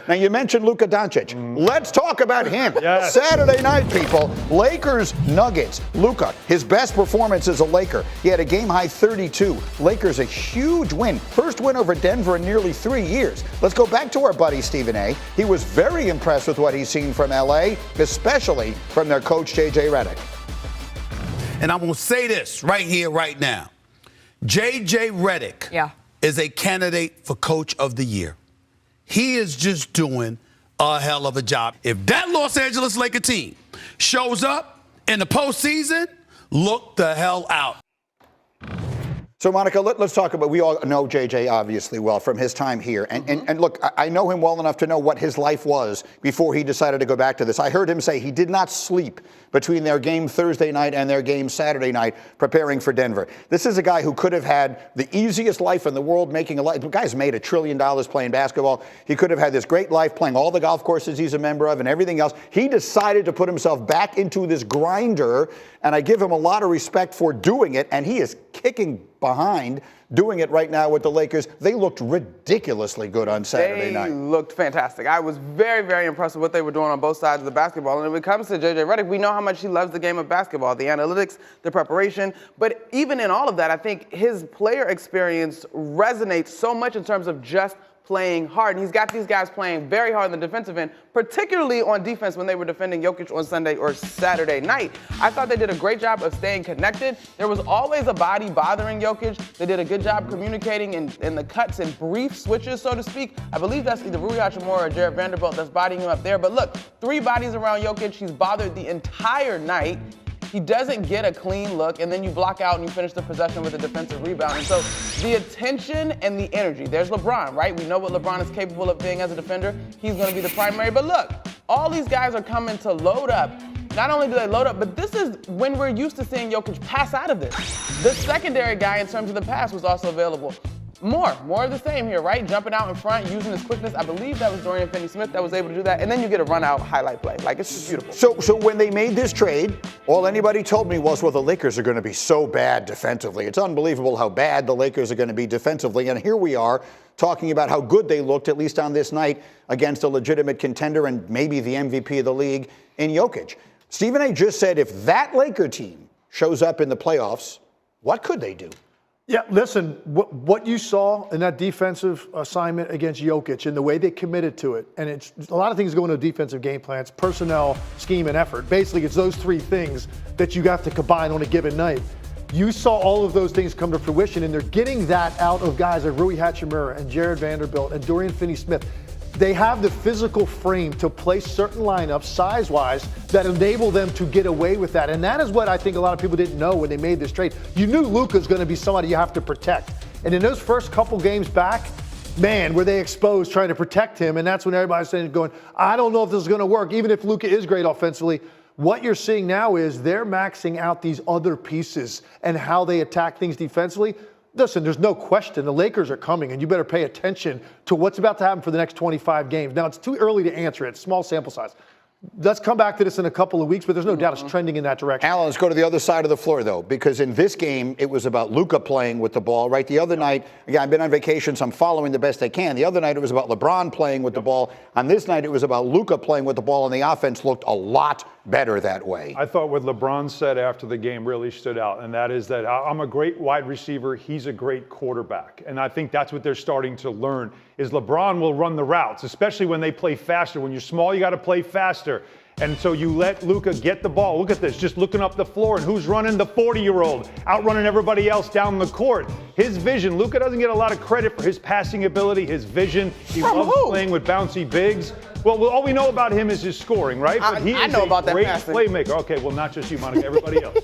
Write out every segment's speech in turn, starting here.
Now, you mentioned Luka Doncic. Let's talk about him. Yes. Saturday night, people. Lakers Nuggets. Luka, his best performance as a Laker. He had a game-high 32. Lakers a huge win. First win over Denver in nearly 3 years. Let's go back to our buddy Stephen A. He was very impressed with what he's seen from L.A., especially from their coach, J.J. Redick. And I'm going to say this right here, right now. J.J. Redick is a candidate for Coach of the Year. He is just doing a hell of a job. If that Los Angeles Laker team shows up in the postseason, look the hell out. So, Monica, let's talk about, we all know JJ obviously well from his time here. And look, I know him well enough to know what his life was before he decided to go back to this. I heard him say he did not sleep between their game Thursday night and their game Saturday night preparing for Denver. This is a guy who could have had the easiest life in the world making a life. The guy's made $1 trillion playing basketball. He could have had this great life playing all the golf courses he's a member of and everything else. He decided to put himself back into this grinder, and I give him a lot of respect for doing it, and he is kicking behind doing it right now with the Lakers. They looked ridiculously good on Saturday night. They looked fantastic. I was very, very impressed with what they were doing on both sides of the basketball. And when it comes to J.J. Redick, we know how much he loves the game of basketball, the analytics, the preparation. But even in all of that, I think his player experience resonates so much in terms of just playing hard. And he's got these guys playing very hard on the defensive end, particularly on defense when they were defending Jokic on Sunday or Saturday night. I thought they did a great job of staying connected. There was always a body bothering Jokic. They did a good job communicating in the cuts and brief switches, so to speak. I believe that's either Rui Hachimura or Jared Vanderbilt that's bodying him up there. But look, 3 bodies around Jokic. He's bothered the entire night. He doesn't get a clean look, and then you block out and you finish the possession with a defensive rebound. And so the attention and the energy, there's LeBron, right? We know what LeBron is capable of being as a defender. He's going to be the primary. But look, all these guys are coming to load up. Not only do they load up, but this is when we're used to seeing Jokic pass out of this. The secondary guy in terms of the pass was also available. More of the same here, right? Jumping out in front, using his quickness. I believe that was Dorian Finney-Smith that was able to do that. And then you get a run-out highlight play. Like, it's just beautiful. So when they made this trade, all anybody told me was, well, the Lakers are going to be so bad defensively. It's unbelievable how bad the Lakers are going to be defensively. And here we are talking about how good they looked, at least on this night, against a legitimate contender and maybe the MVP of the league in Jokic. Stephen A. just said if that Laker team shows up in the playoffs, what could they do? Yeah, listen, what you saw in that defensive assignment against Jokic and the way they committed to it, and it's a lot of things go into a defensive game plan. It's personnel, scheme, and effort. Basically, it's those 3 things that you have to combine on a given night. You saw all of those things come to fruition, and they're getting that out of guys like Rui Hachimura and Jared Vanderbilt and Dorian Finney-Smith. They have the physical frame to play certain lineups size-wise that enable them to get away with that. And that is what I think a lot of people didn't know when they made this trade. You knew Luka's going to be somebody you have to protect. And in those first couple games back, man, were they exposed trying to protect him. And that's when everybody's saying, going, I don't know if this is going to work. Even if Luka is great offensively, what you're seeing now is they're maxing out these other pieces and how they attack things defensively. Listen, there's no question the Lakers are coming, and you better pay attention to what's about to happen for the next 25 games. Now, it's too early to answer it. Small sample size. Let's come back to this in a couple of weeks, but there's no doubt it's trending in that direction. Alan, let's go to the other side of the floor, though, because in this game, it was about Luka playing with the ball, right? The other night, again, I've been on vacation, so I'm following the best I can. The other night, it was about LeBron playing with the ball. On this night, it was about Luka playing with the ball, and the offense looked a lot better that way. I thought what LeBron said after the game really stood out, and that is that I'm a great wide receiver. He's a great quarterback. And I think that's what they're starting to learn is LeBron will run the routes, especially when they play faster. When you're small, you got to play faster. And so you let Luka get the ball. Look at this, just looking up the floor. And who's running? The 40-year-old, outrunning everybody else down the court. His vision, Luka doesn't get a lot of credit for his passing ability, his vision. He loves playing with bouncy bigs. Well, all we know about him is his scoring, right? But he is a great playmaker. Okay, well, not just you, Monica, everybody else.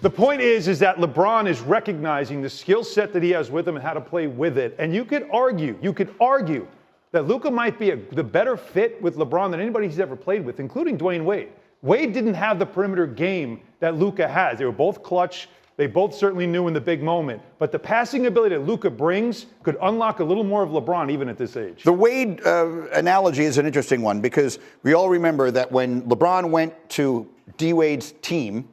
The point is that LeBron is recognizing the skill set that he has with him and how to play with it. And you could argue that Luka might be the better fit with LeBron than anybody he's ever played with, including Dwayne Wade. Wade didn't have the perimeter game that Luka has. They were both clutch. They both certainly knew in the big moment. But the passing ability that Luka brings could unlock a little more of LeBron even at this age. The Wade analogy is an interesting one because we all remember that when LeBron went to D-Wade's team,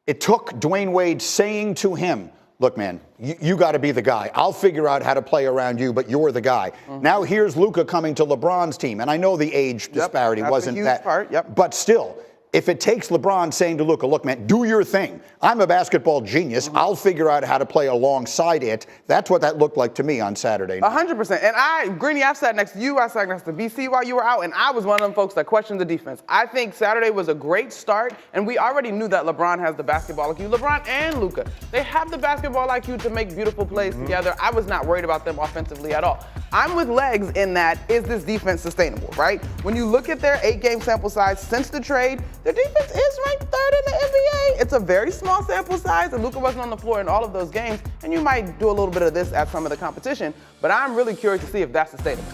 it took Dwayne Wade saying to him, look, man, you got to be the guy. I'll figure out how to play around you, but you're the guy. Now here's Luka coming to LeBron's team, and I know the age disparity wasn't that, but still, if it takes LeBron saying to Luka, look, man, do your thing. I'm a basketball genius. I'll figure out how to play alongside it. That's what that looked like to me on Saturday night. 100%. And Greeny, I've sat next to you. I sat next to BC while you were out, and I was one of them folks that questioned the defense. I think Saturday was a great start, and we already knew that LeBron has the basketball IQ. LeBron and Luka, they have the basketball IQ to make beautiful plays together. I was not worried about them offensively at all. I'm with Legs in that, is this defense sustainable, right? When you look at their 8-game sample size since the trade, their defense is ranked 3rd in the NBA. It's a very small sample size, and Luka wasn't on the floor in all of those games, and you might do a little bit of this at some of the competition, but I'm really curious to see if that's sustainable.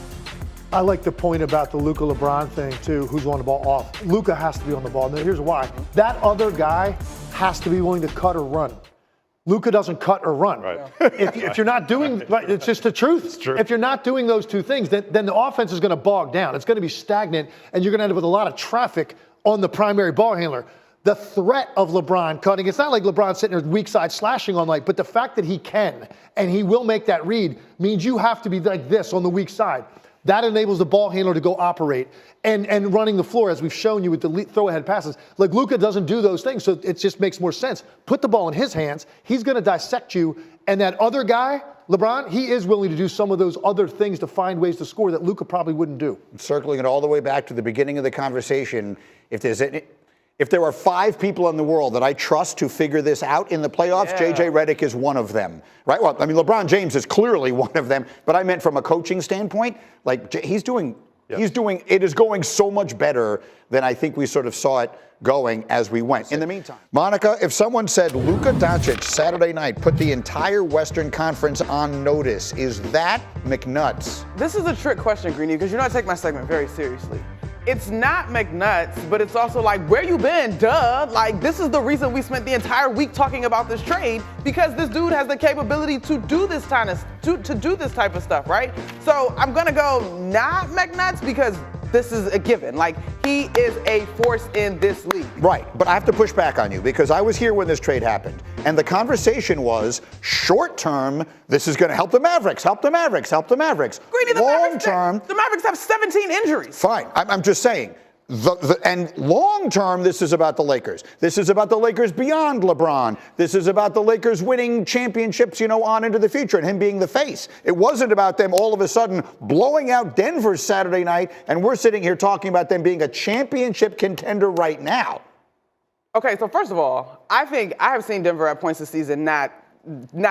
I like the point about the Luka LeBron thing too, who's on the ball off. Luka has to be on the ball. Now here's why. That other guy has to be willing to cut or run. Luka doesn't cut or run. Right. If you're not doing, it's just the truth. It's true. If you're not doing those two things, then the offense is going to bog down. It's going to be stagnant, and you're going to end up with a lot of traffic on the primary ball handler. The threat of LeBron cutting, it's not like LeBron sitting there weak side slashing on but the fact that he can, and he will make that read, means you have to be like this on the weak side. That enables the ball handler to go operate and running the floor, as we've shown you with the throw ahead passes. Like Luka doesn't do those things, so it just makes more sense. Put the ball in his hands. He's going to dissect you. And that other guy, LeBron, he is willing to do some of those other things to find ways to score that Luka probably wouldn't do. Circling it all the way back to the beginning of the conversation, if there are 5 people in the world that I trust to figure this out in the playoffs, JJ Redick is one of them, right? Well, I mean, LeBron James is clearly one of them, but I meant from a coaching standpoint, like he's doing, it is going so much better than I think we sort of saw it going as we went. In the meantime, Monica, if someone said Luka Doncic Saturday night put the entire Western Conference on notice, is that McNuts? This is a trick question, Greeny, because you know I take my segment very seriously. It's not McNuts, but it's also like, where you been, duh? Like, this is the reason we spent the entire week talking about this trade, because this dude has the capability to do this kind of, to do this type of stuff, right? So I'm gonna go not McNuts because this is a given. Like, he is a force in this league. Right, but I have to push back on you because I was here when this trade happened. And the conversation was, short term, this is going to help the Mavericks, help the Mavericks, help the Mavericks. Greeny, long term, the Mavericks have 17 injuries. Fine, I'm just saying. And long term, this is about the Lakers. This is about the Lakers beyond LeBron. This is about the Lakers winning championships, on into the future and him being the face. It wasn't about them all of a sudden blowing out Denver Saturday night, and we're sitting here talking about them being a championship contender right now. Okay, so first of all, I think I have seen Denver at points this season not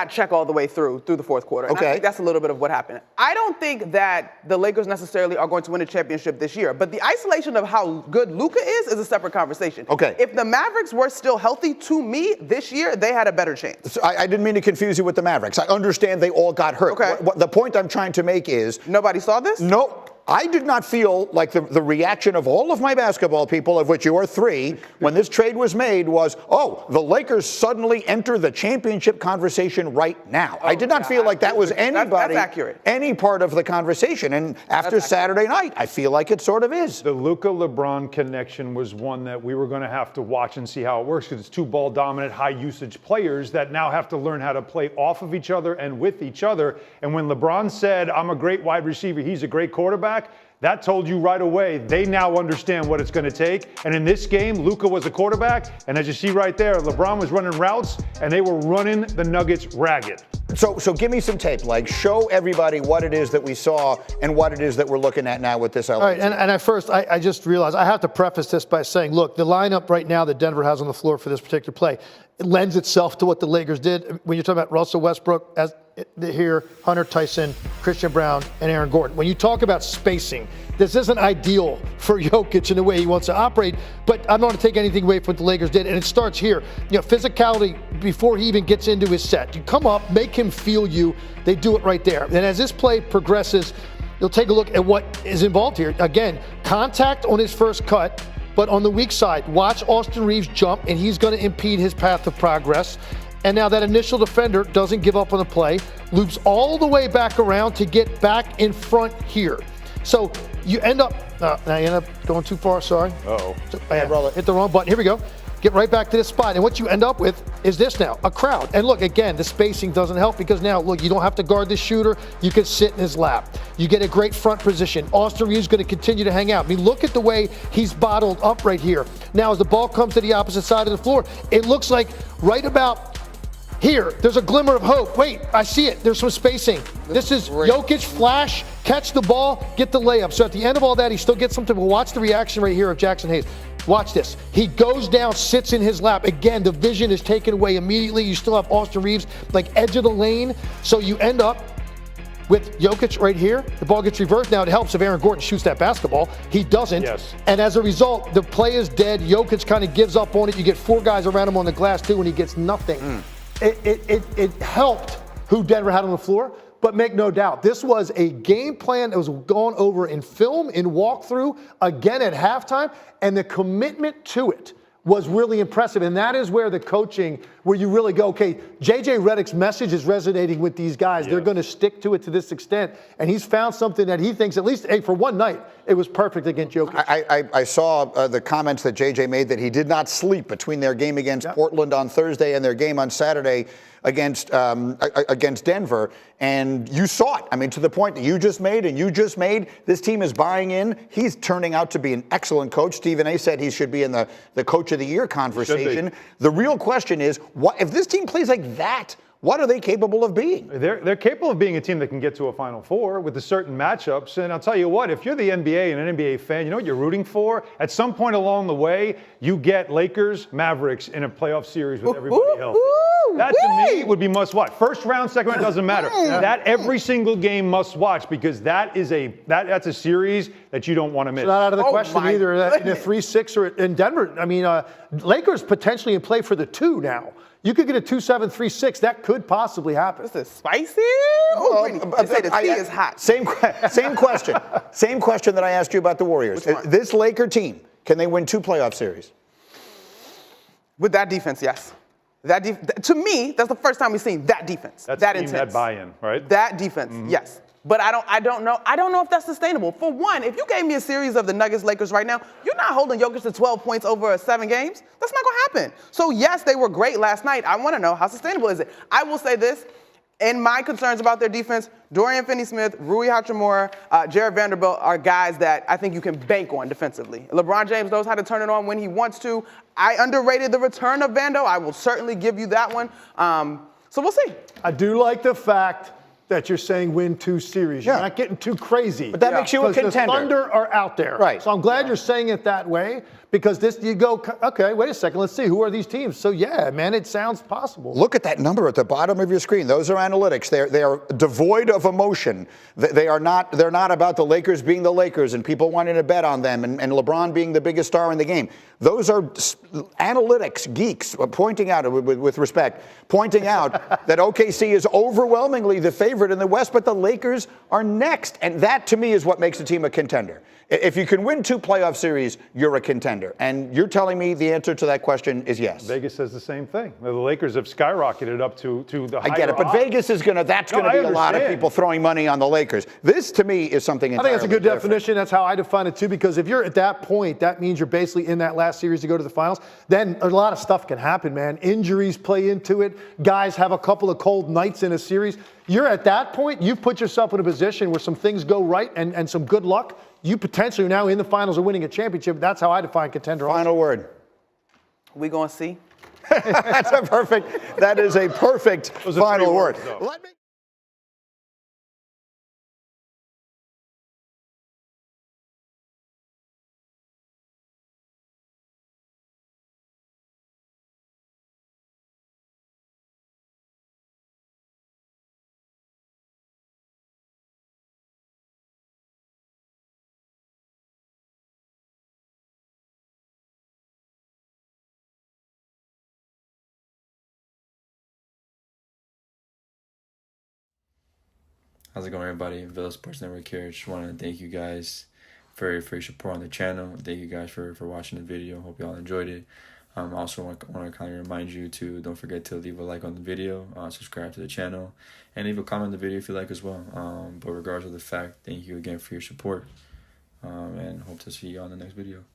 check all the way through the fourth quarter. And I think that's a little bit of what happened. I don't think that the Lakers necessarily are going to win a championship this year, but the isolation of how good Luka is a separate conversation. Okay. If the Mavericks were still healthy, to me, this year, they had a better chance. So I didn't mean to confuse you with the Mavericks. I understand they all got hurt. Okay. The point I'm trying to make is... Nobody saw this? No. I did not feel like the reaction of all of my basketball people, of which you are 3, when this trade was made was, oh, the Lakers suddenly enter the championship conversation right now. I did not feel like that was anybody, that's accurate. Any part of the conversation. And after Saturday night, I feel like it sort of is. The Luka-LeBron connection was one that we were going to have to watch and see how it works, because it's 2 ball-dominant, high-usage players that now have to learn how to play off of each other and with each other. And when LeBron said, I'm a great wide receiver, he's a great quarterback, that told you right away they now understand what it's going to take. And in this game, Luka was a quarterback, and as you see right there, LeBron was running routes, and they were running the Nuggets ragged. So give me some tape, like show everybody what it is that we saw and what it is that we're looking at now with this LA. All right, and at first, I just realized I have to preface this by saying, look, the lineup right now that Denver has on the floor for this particular play, it lends itself to what the Lakers did. When you're talking about Russell Westbrook as here, Hunter Tyson, Christian Brown, and Aaron Gordon. When you talk about spacing, this isn't ideal for Jokic in the way he wants to operate, but I don't want to take anything away from what the Lakers did, and it starts here. Physicality before he even gets into his set. You come up, make him feel you. They do it right there. And as this play progresses, you'll take a look at what is involved here. Again, contact on his first cut, but on the weak side, watch Austin Reeves jump, and he's going to impede his path of progress. And now that initial defender doesn't give up on the play, loops all the way back around to get back in front here. So you end up, I end up going too far, sorry. Uh-oh. I hit the wrong button. Here we go. get right back to this spot. And what you end up with is this now, a crowd. And look, again, the spacing doesn't help because now, look, you don't have to guard the shooter. You can sit in his lap. You get a great front position. Austin Reeves going to continue to hang out. I mean, look at the way he's bottled up right here. Now, as the ball comes to the opposite side of the floor, it looks like right about here, there's a glimmer of hope. Wait, I see it. There's some spacing. This is Jokic flash, catch the ball, get the layup. So at the end of all that, he still gets something. But watch the reaction right here of Jackson Hayes. Watch this. He goes down, sits in his lap. Again, the vision is taken away immediately. You still have Austin Reeves like edge of the lane. So you end up with Jokic right here. The ball gets reversed. Now it helps if Aaron Gordon shoots that basketball. He doesn't. Yes. And as a result, the play is dead. Jokic kind of gives up on it. You get 4 guys around him on the glass too, and he gets nothing. It helped who Denver had on the floor, but make no doubt, this was a game plan that was gone over in film, in walkthrough, again at halftime, and the commitment to it was really impressive. And that is where the coaching, where you really go, okay, J.J. Redick's message is resonating with these guys. They're going to stick to it to this extent. And he's found something that he thinks, at least, hey, for one night, it was perfect against Jokic. I saw the comments that J.J. made that he did not sleep between their game against Portland on Thursday and their game on Saturday against Denver, and you saw it. I mean, to the point that you just made, this team is buying in. He's turning out to be an excellent coach. Stephen A. said he should be in the Coach of the Year conversation. The real question is, what if this team plays like that? What are they capable of being? They're capable of being a team that can get to a Final Four with the certain matchups. And I'll tell you what, if you're the NBA and an NBA fan, you know what you're rooting for? At some point along the way, you get Lakers, Mavericks in a playoff series with everybody healthy. That to me would be must watch. First round, second round, doesn't matter. That every single game must watch because that's a series that you don't want to miss. It's not out of the question either in a 3-6 or in Denver. I mean, Lakers potentially in play for the 2 now. You could get a 2-7, 3-6. That could possibly happen. This is spicy. They say the tea is hot. Same question. Same question that I asked you about the Warriors. This Laker team, can they win 2 playoff series? With that defense, yes. To me, that's the first time we've seen that defense. That's that intense. That buy-in, right? That defense, yes. But I don't know. I don't know if that's sustainable. For one, if you gave me a series of the Nuggets Lakers right now, you're not holding Jokic to 12 points over 7 games. That's not going to happen. So yes, they were great last night. I want to know how sustainable is it. I will say this. In my concerns about their defense, Dorian Finney-Smith, Rui Hachimura, Jared Vanderbilt are guys that I think you can bank on defensively. LeBron James knows how to turn it on when he wants to. I underrated the return of Vando. I will certainly give you that one. So we'll see. I do like the fact that you're saying win 2 series. You're not getting too crazy. But that makes you a contender. The Thunder are out there. Right. So I'm glad you're saying it that way because you go, okay, wait a second, let's see, who are these teams? So yeah, man, it sounds possible. Look at that number at the bottom of your screen. Those are analytics. They are devoid of emotion. They're not about the Lakers being the Lakers and people wanting to bet on them and LeBron being the biggest star in the game. Those are analytics geeks pointing out, with respect, pointing out that OKC is overwhelmingly the favorite in the West, but the Lakers are next. And that, to me, is what makes a team a contender. If you can win 2 playoff series, you're a contender. And you're telling me the answer to that question is yes. Vegas says the same thing. The Lakers have skyrocketed up to the higher I get it, but odds. Vegas is going to, that's going to be a lot of people throwing money on the Lakers. This, to me, is something entirely I think that's a good different. definition. That's how I define it, too, because if you're at that point, that means you're basically in that last series to go to the finals. Then a lot of stuff can happen, man. Injuries play into it. Guys have a couple of cold nights in a series. You're at that point, you've put yourself in a position where some things go right and some good luck. You potentially are now in the finals or winning a championship. That's how I define contender. Final word. We going to see? That is a perfect final word. Let me How's it going, everybody? Villa Sports Network here. Just want to thank you guys for your support on the channel. Thank you guys for watching the video. Hope y'all enjoyed it. Also want to kind of remind you to don't forget to leave a like on the video, subscribe to the channel, and leave a comment on the video if you like as well. But regardless of the fact, thank you again for your support, and hope to see you on the next video.